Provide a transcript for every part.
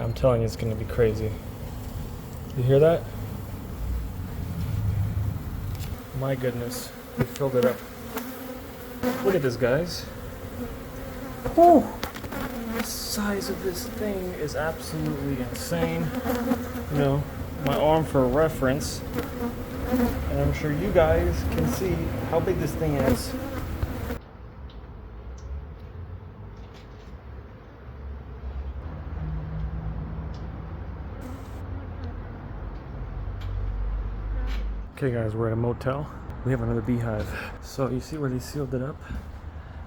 I'm telling you, it's going to be crazy. You hear that? My goodness, we filled it up. Look at this, guys. Whew. The size of this thing is absolutely insane. You know, my arm for reference. And I'm sure you guys can see how big this thing is. Okay guys, we're at a motel. We have another beehive. So you see where they sealed it up?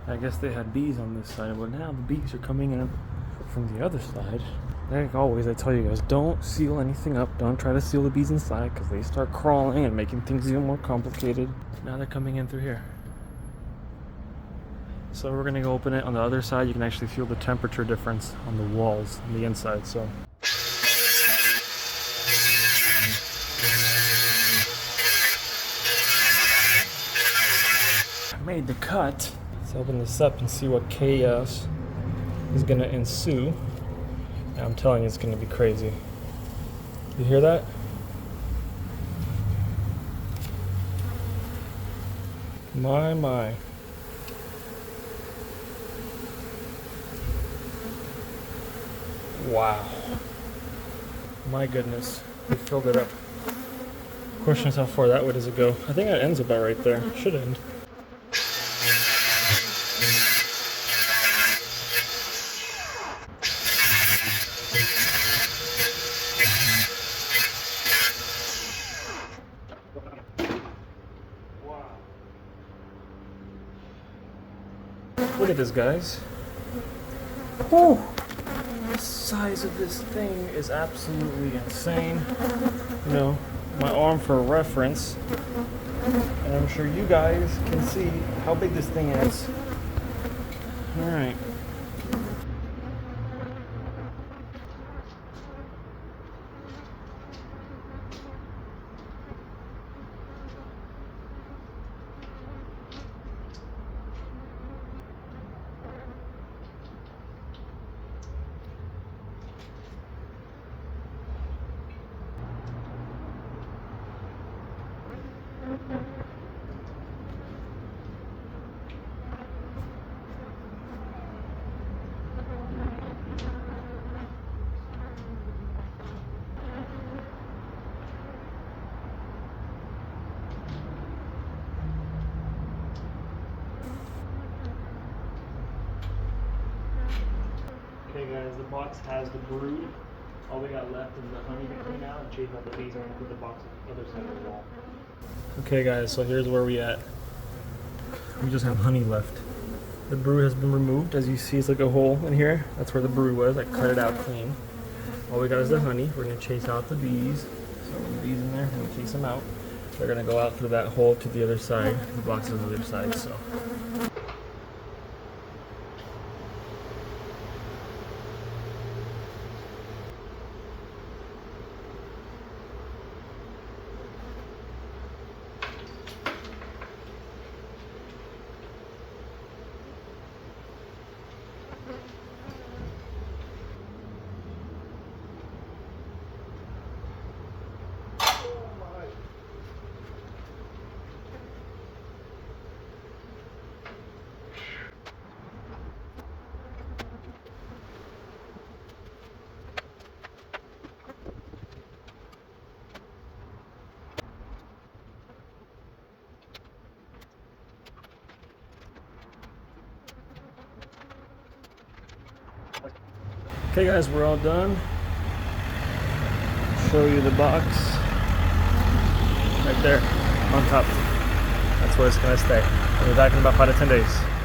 I guess they had bees on this side, but now the bees are coming in from the other side. Like always, I tell you guys, don't seal anything up. Don't try to seal the bees inside because they start crawling and making things even more complicated. Now they're coming in through here. So we're gonna go open it. On the other side, you can actually feel the temperature difference on the walls on the inside. So. Made the cut. Let's open this up and see what chaos is gonna ensue. And I'm telling you, it's gonna be crazy. You hear that? My. Wow. My goodness, we filled it up. Question is, how far that way does it go? I think that ends about right there. Should end. Look at this, guys. Whew. The size of this thing is absolutely insane. You know, my arm for reference. And I'm sure you guys can see how big this thing is. Alright. Okay guys, the box has the brood. All we got left is the honey to clean out and chase out the bees. I'm gonna put the box on the other side of the wall. Okay guys, so here's where we at. We just have honey left. The brood has been removed. As you see, it's like a hole in here. That's where the brood was. I cut it out clean. All we got is the honey. We're gonna chase out the bees. So the bees in there, we're gonna chase them out. They're gonna go out through that hole to the other side. The box is on the other side, so. Okay guys, we're all done. Show you the box right there on top. That's where it's gonna stay. I'll be back in about 5 to 10 days.